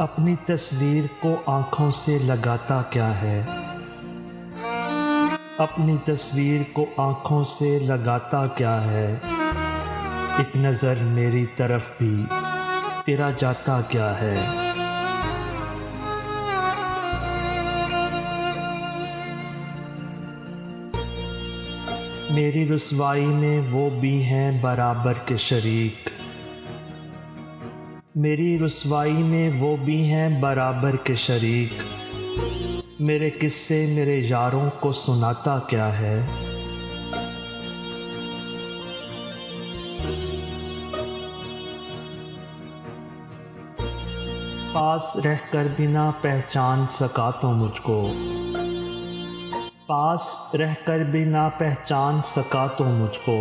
अपनी तस्वीर को आँखों से लगाता क्या है, अपनी तस्वीर को आँखों से लगाता क्या है। एक नज़र मेरी तरफ भी तेरा जाता क्या है। मेरी रुसवाई में वो भी हैं बराबर के शरीक, मेरी रुसवाई में वो भी हैं बराबर के शरीक। मेरे किस्से मेरे यारों को सुनाता क्या है। पास रहकर बिना पहचान सका तो मुझको, पास रहकर बिना पहचान सका तो मुझको।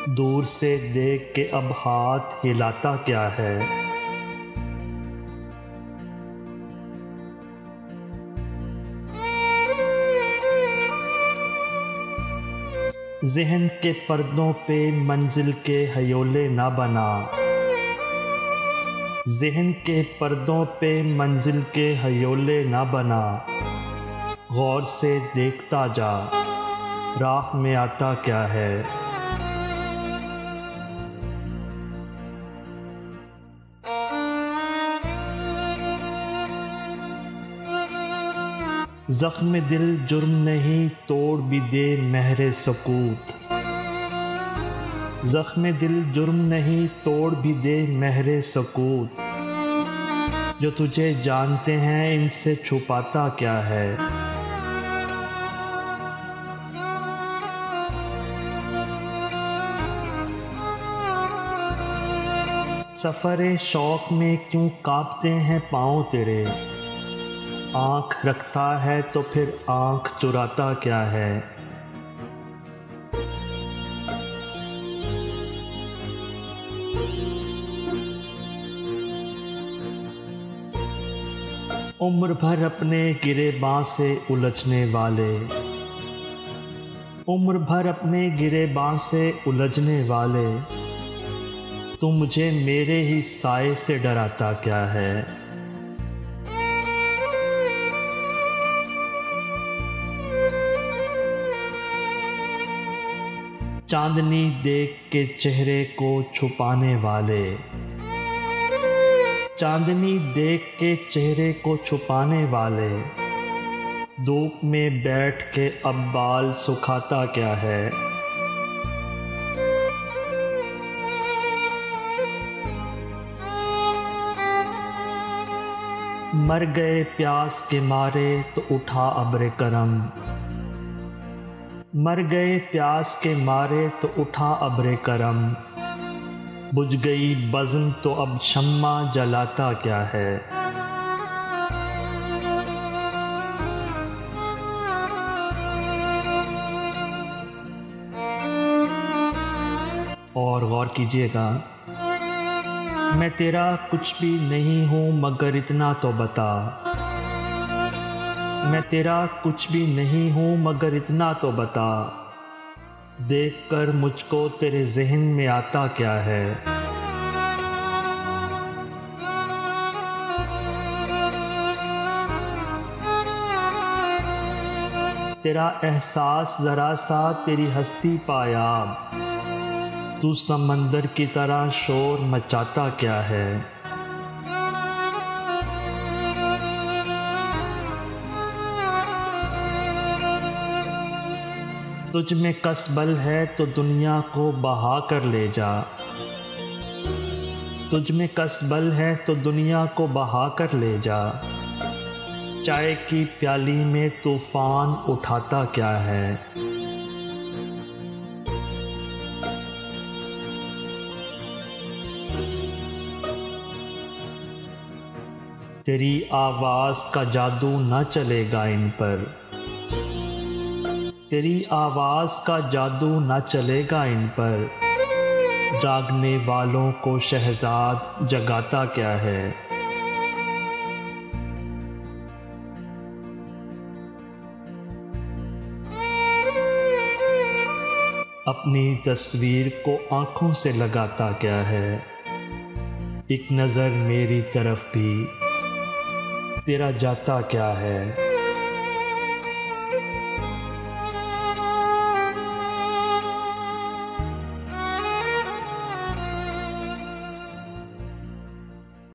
दूर से देख के अब हाथ हिलाता क्या है। ज़हन के पर्दों पे मंजिल के हयोले ना बना, ज़हन के पर्दों पे मंजिल के हयोले ना बना। गौर से देखता जा राह में आता क्या है। ज़ख्म दिल जुर्म नहीं तोड़ भी दे महरे सकूत, ज़ख्म दिल जुर्म नहीं तोड़ भी दे महरे सकूत। जो तुझे जानते हैं इनसे छुपाता क्या है। सफ़रे शौक़ में क्यों कांपते हैं पाँव तेरे। आँख रखता है तो फिर आँख चुराता क्या है। उम्र भर अपने गिरेबां से उलझने वाले, उम्र भर अपने गिरेबां से उलझने वाले। तू मुझे मेरे ही साए से डराता क्या है। चांदनी देख के चेहरे को छुपाने वाले, चांदनी देख के चेहरे को छुपाने वाले। धूप में बैठ के अब बाल सुखाता क्या है। मर गए प्यास के मारे तो उठा अब्र करम, मर गए प्यास के मारे तो उठा अब्र करम। बुझ गई बज़्म तो अब शम्मा जलाता क्या है। और गौर कीजिएगा, मैं तेरा कुछ भी नहीं हूँ मगर इतना तो बता, मैं तेरा कुछ भी नहीं हूँ मगर इतना तो बता। देखकर मुझको तेरे ज़हन में आता क्या है। तेरा एहसास ज़रा सा तेरी हस्ती पायाब, तू समंदर की तरह शोर मचाता क्या है। तुझ में कसबल है तो दुनिया को बहा कर ले जा, तुझ में कसबल है तो दुनिया को बहा कर ले जा। चाय की प्याली में तूफान उठाता क्या है। तेरी आवाज़ का जादू न चलेगा इन पर, तेरी आवाज़ का जादू न चलेगा इन पर। जागने वालों को शहजाद जगाता क्या है। अपनी तस्वीर को आँखों से लगाता क्या है। एक नज़र मेरी तरफ भी तेरा जाता क्या है।